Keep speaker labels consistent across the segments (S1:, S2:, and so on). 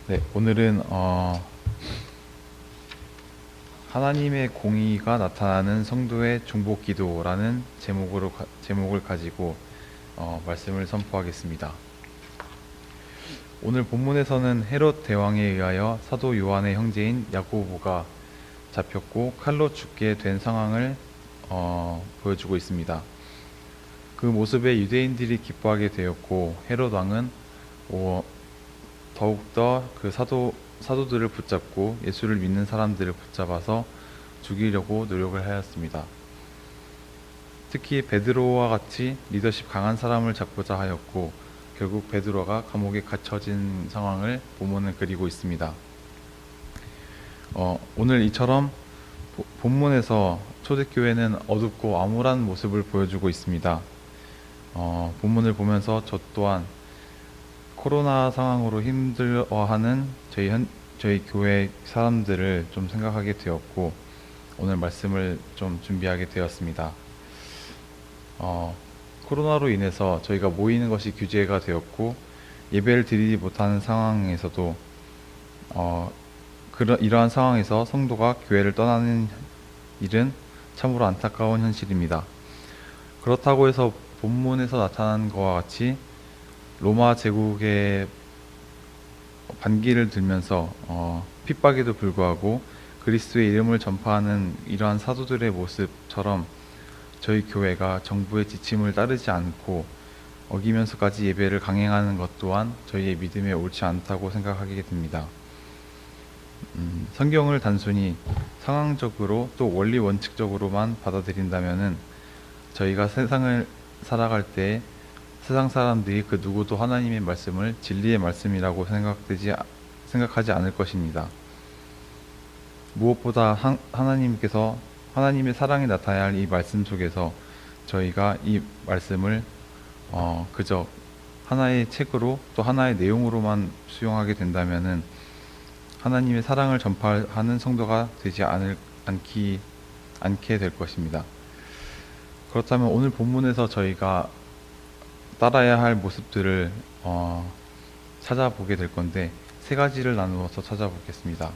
S1: 네, 오늘은 하나님의 공의가 나타나는 성도의 중보기도라는 제목을 가지고 말씀을 선포하겠습니다. 오늘 본문에서는 헤롯 대왕에 의하여 사도 요한의 형제인 야고보가 잡혔고 칼로 죽게 된 상황을 보여주고 있습니다. 그 모습에 유대인들이 기뻐하게 되었고 헤롯 왕은 더욱더 그 사도들을 붙잡고 예수를 믿는 사람들을 붙잡아서 죽이려고 노력을 하였습니다. 특히 베드로와 같이 리더십 강한 사람을 잡고자 하였고 결국 베드로가 감옥에 갇혀진 상황을 본문은 그리고 있습니다. 오늘 이처럼 본문에서 초대교회는 어둡고 암울한 모습을 보여주고 있습니다. 본문을 보면서 저 또한 코로나 상황으로 힘들어하는 저희 교회 사람들을 좀 생각하게 되었고 오늘 말씀을 좀 준비하게 되었습니다. 코로나로 인해서 저희가 모이는 것이 규제가 되었고 예배를 드리지 못하는 상황에서도 이러한 상황에서 성도가 교회를 떠나는 일은 참으로 안타까운 현실입니다. 그렇다고 해서 본문에서 나타난 것과 같이 로마 제국의 반기를 들면서 핍박에도 불구하고 그리스도의 이름을 전파하는 이러한 사도들의 모습처럼 저희 교회가 정부의 지침을 따르지 않고 어기면서까지 예배를 강행하는 것 또한 저희의 믿음에 옳지 않다고 생각하게 됩니다. 성경을 단순히 상황적으로 또 원리 원칙적으로만 받아들인다면은 저희가 세상을 살아갈 때 세상 사람들이 그 누구도 하나님의 말씀을 진리의 말씀이라고 생각하지 않을 것입니다. 무엇보다 하나님께서 하나님의 사랑이 나타나야 할 이 말씀 속에서 저희가 이 말씀을 그저 하나의 책으로 또 하나의 내용으로만 수용하게 된다면은 하나님의 사랑을 전파하는 성도가 되지 않게 될 것입니다. 그렇다면 오늘 본문에서 저희가 따라야 할 모습들을 찾아보게 될 건데 세 가지를 나누어서 찾아보겠습니다.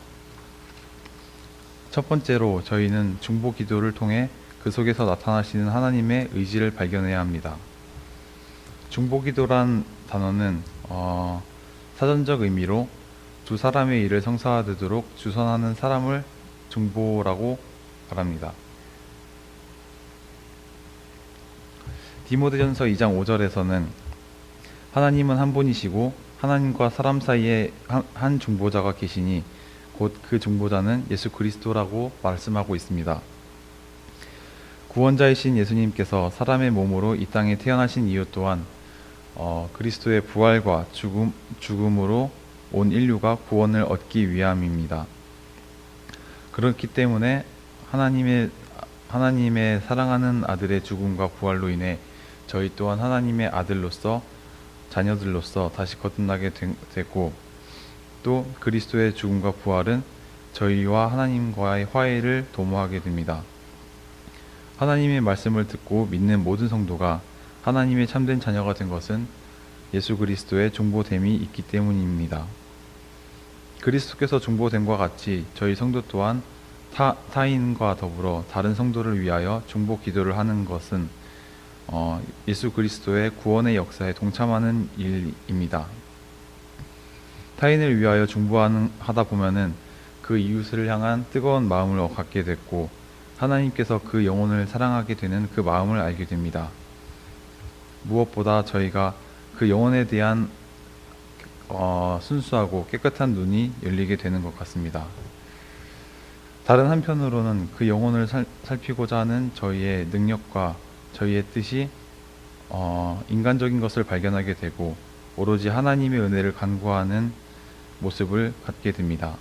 S1: 첫 번째로 저희는 중보 기도를 통해 그 속에서 나타나시는 하나님의 의지를 발견해야 합니다. 중보 기도란 단어는 사전적 의미로 두 사람의 일을 성사되도록 주선하는 사람을 중보라고 말합니다. 디모데전서 2장 5절에서는 하나님은 한 분이시고 하나님과 사람 사이에 한 중보자가 계시니 곧 그 중보자는 예수 그리스도라고 말씀하고 있습니다. 구원자이신 예수님께서 사람의 몸으로 이 땅에 태어나신 이유 또한 그리스도의 부활과 죽음으로 온 인류가 구원을 얻기 위함입니다. 그렇기 때문에 하나님의 사랑하는 아들의 죽음과 부활로 인해 저희 또한 하나님의 자녀들로서 다시 거듭나게 되고 또 그리스도의 죽음과 부활은 저희와 하나님과의 화해를 도모하게 됩니다. 하나님의 말씀을 듣고 믿는 모든 성도가 하나님의 참된 자녀가 된 것은 예수 그리스도의 중보됨이 있기 때문입니다. 그리스도께서 중보됨과 같이 저희 성도 또한 타인과 더불어 다른 성도를 위하여 중보 기도를 하는 것은 예수 그리스도의 구원의 역사에 동참하는 일입니다. 타인을 위하여 중보하다 보면은 그 이웃을 향한 뜨거운 마음을 갖게 됐고 하나님께서 그 영혼을 사랑하게 되는 그 마음을 알게 됩니다. 무엇보다 저희가 그 영혼에 대한 순수하고 깨끗한 눈이 열리게 되는 것 같습니다. 다른 한편으로는 그 영혼을 살피고자 하는 저희의 능력과 저희의 뜻이 인간적인 것을 발견하게 되고 오로지 하나님의 은혜를 간구하는 모습을 갖게 됩니다.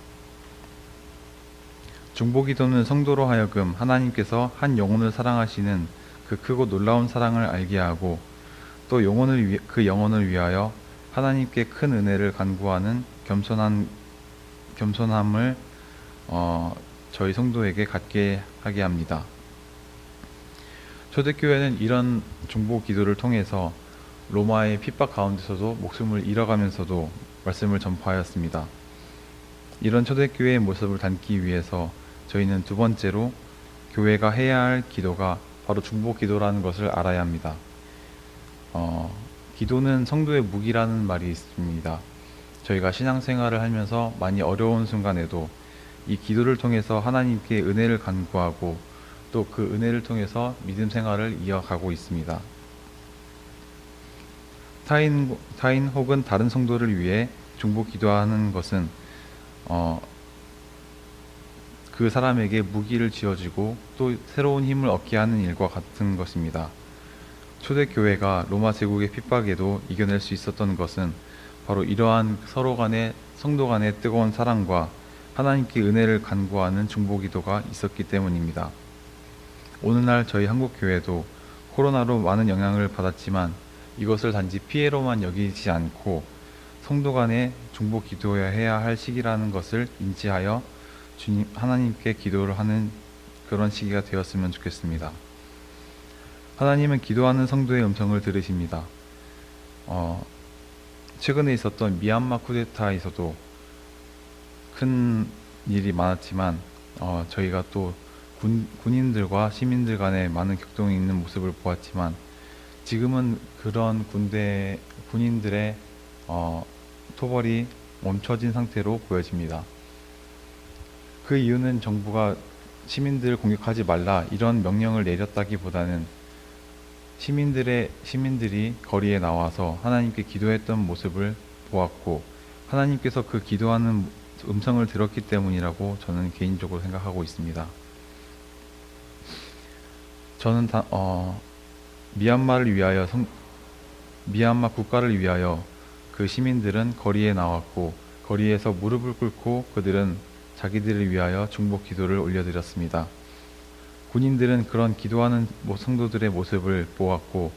S1: 중보기도는 성도로 하여금 하나님께서 한 영혼을 사랑하시는 그 크고 놀라운 사랑을 알게 하고 또 그 영혼을 위하여 하나님께 큰 은혜를 간구하는 겸손함을 저희 성도에게 갖게 하게 합니다. 초대교회는 이런 중보 기도를 통해서 로마의 핍박 가운데서도 목숨을 잃어가면서도 말씀을 전파하였습니다. 이런 초대교회의 모습을 담기 위해서 저희는 두 번째로 교회가 해야 할 기도가 바로 중보 기도라는 것을 알아야 합니다. 기도는 성도의 무기라는 말이 있습니다. 저희가 신앙생활을 하면서 많이 어려운 순간에도 이 기도를 통해서 하나님께 은혜를 간구하고 또 그 은혜를 통해서 믿음 생활을 이어가고 있습니다. 타인 혹은 다른 성도를 위해 중보 기도하는 것은 그 사람에게 무기를 쥐어주고 또 새로운 힘을 얻게 하는 일과 같은 것입니다. 초대교회가 로마 제국의 핍박에도 이겨낼 수 있었던 것은 바로 이러한 서로 간의 성도 간의 뜨거운 사랑과 하나님께 은혜를 간구하는 중보기도가 있었기 때문입니다. 오늘날 저희 한국교회도 코로나로 많은 영향을 받았지만 이것을 단지 피해로만 여기지 않고 성도 간의 중보기도해야 할 시기라는 것을 인지하여 주님 하나님께 기도를 하는 그런 시기가 되었으면 좋겠습니다. 하나님은 기도하는 성도의 음성을 들으십니다. 최근에 있었던 미얀마 쿠데타에서도 큰 일이 많았지만 저희가 또 군인들과 시민들 간에 많은 격동이 있는 모습을 보았지만 지금은 그런 군인들의 토벌이 멈춰진 상태로 보여집니다. 그 이유는 정부가 시민들을 공격하지 말라 이런 명령을 내렸다기보다는 시민들이 거리에 나와서 하나님께 기도했던 모습을 보았고 하나님께서 그 기도하는 음성을 들었기 때문이라고 저는 개인적으로 생각하고 있습니다. 저는 미얀마 국가를 위하여 그 시민들은 거리에 나왔고 거리에서 무릎을 꿇고 그들은 자기들을 위하여 중보 기도를 올려드렸습니다. 군인들은 그런 기도하는 성도들의 모습을 보았고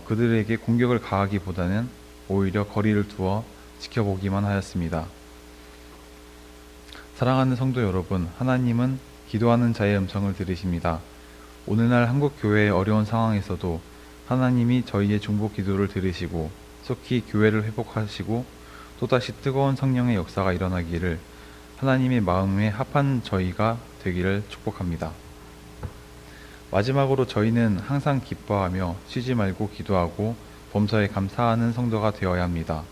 S1: 그들에게 공격을 가하기보다는 오히려 거리를 두어 지켜보기만 하였습니다. 사랑하는 성도 여러분, 하나님은 기도하는 자의 음성을 들으십니다. 오늘날 한국교회의 어려운 상황에서도 하나님이 저희의 중보 기도를 들으시고 속히 교회를 회복하시고 또다시 뜨거운 성령의 역사가 일어나기를 하나님의 마음에 합한 저희가 되기를 축복합니다. 마지막으로 저희는 항상 기뻐하며 쉬지 말고 기도하고 범사에 감사하는 성도가 되어야 합니다.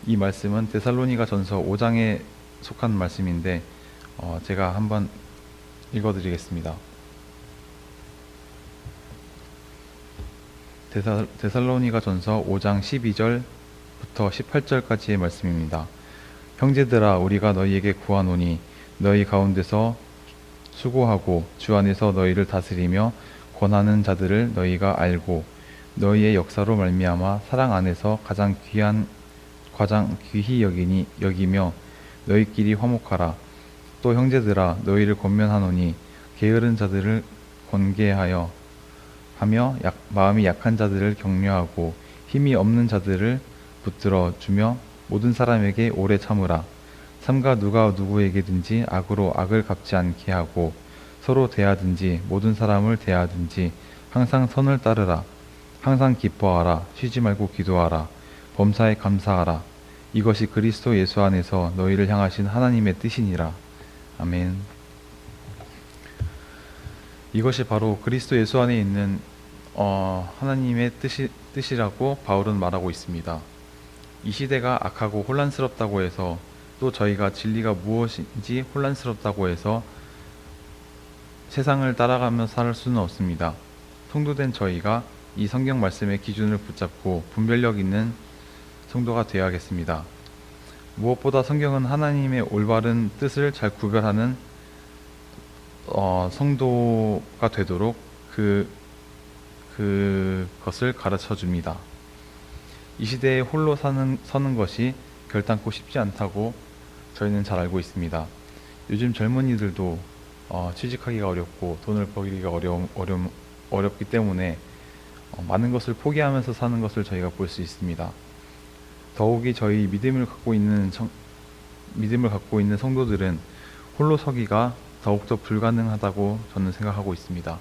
S1: 이 말씀은 데살로니가 전서 5장에 속한 말씀인데 제가 한번 읽어드리겠습니다. 데살로니가 전서 5장 12절부터 18절까지의 말씀입니다. 형제들아 우리가 너희에게 구하노니 너희 가운데서 수고하고 주 안에서 너희를 다스리며 권하는 자들을 너희가 알고 너희의 역사로 말미암아 사랑 안에서 가장 귀히 여기며 너희끼리 화목하라. 또 형제들아 너희를 권면하노니 게으른 자들을 권계하여 하며 마음이 약한 자들을 격려하고 힘이 없는 자들을 붙들어 주며 모든 사람에게 오래 참으라. 삼가 누가 누구에게든지 악으로 악을 갚지 않게 하고 서로 대하든지 모든 사람을 대하든지 항상 선을 따르라. 항상 기뻐하라. 쉬지 말고 기도하라. 범사에 감사하라. 이것이 그리스도 예수 안에서 너희를 향하신 하나님의 뜻이니라. 아멘. 이것이 바로 그리스도 예수 안에 있는 하나님의 뜻이라고 바울은 말하고 있습니다. 이 시대가 악하고 혼란스럽다고 해서 또 저희가 진리가 무엇인지 혼란스럽다고 해서 세상을 따라가며 살 수는 없습니다. 성도된 저희가 이 성경 말씀의 기준을 붙잡고 분별력 있는 성도가 되어야겠습니다. 무엇보다 성경은 하나님의 올바른 뜻을 잘 구별하는 성도가 되도록 그것을 가르쳐 줍니다. 이 시대에 홀로 서는 것이 결단코 쉽지 않다고 저희는 잘 알고 있습니다. 요즘 젊은이들도 취직하기가 어렵고 돈을 벌기가 어렵기 때문에 많은 것을 포기하면서 사는 것을 저희가 볼 수 있습니다. 더욱이 저희 믿음을 갖고 있는 성도들은 홀로 서기가 더욱더 불가능하다고 저는 생각하고 있습니다.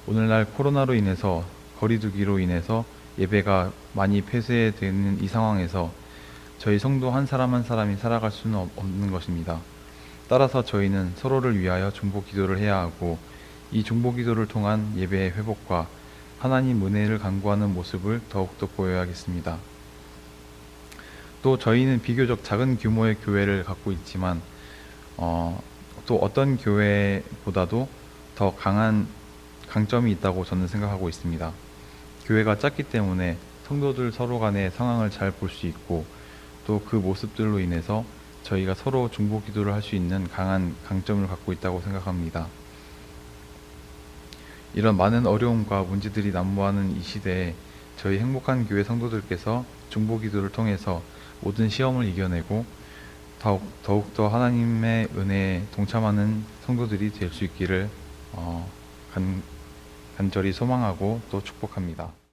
S1: 오늘날 코로나로 인해서 거리두기로 인해서 예배가 많이 폐쇄되는 이 상황에서 저희 성도 한 사람 한 사람이 살아갈 수는 없는 것입니다. 따라서 저희는 서로를 위하여 중보 기도를 해야 하고 이 중보 기도를 통한 예배의 회복과 하나님 은혜를 간구하는 모습을 더욱더 보여야겠습니다. 또 저희는 비교적 작은 규모의 교회를 갖고 있지만 또 어떤 교회보다도 더 강한 강점이 있다고 저는 생각하고 있습니다. 교회가 작기 때문에 성도들 서로 간의 상황을 잘 볼 수 있고 또 그 모습들로 인해서 저희가 서로 중보 기도를 할 수 있는 강한 강점을 갖고 있다고 생각합니다. 이런 많은 어려움과 문제들이 난무하는 이 시대에 저희 행복한 교회 성도들께서 중보 기도를 통해서 모든 시험을 이겨내고 더욱더 하나님의 은혜에 동참하는 성도들이 될 수 있기를 간절히 소망하고 또 축복합니다.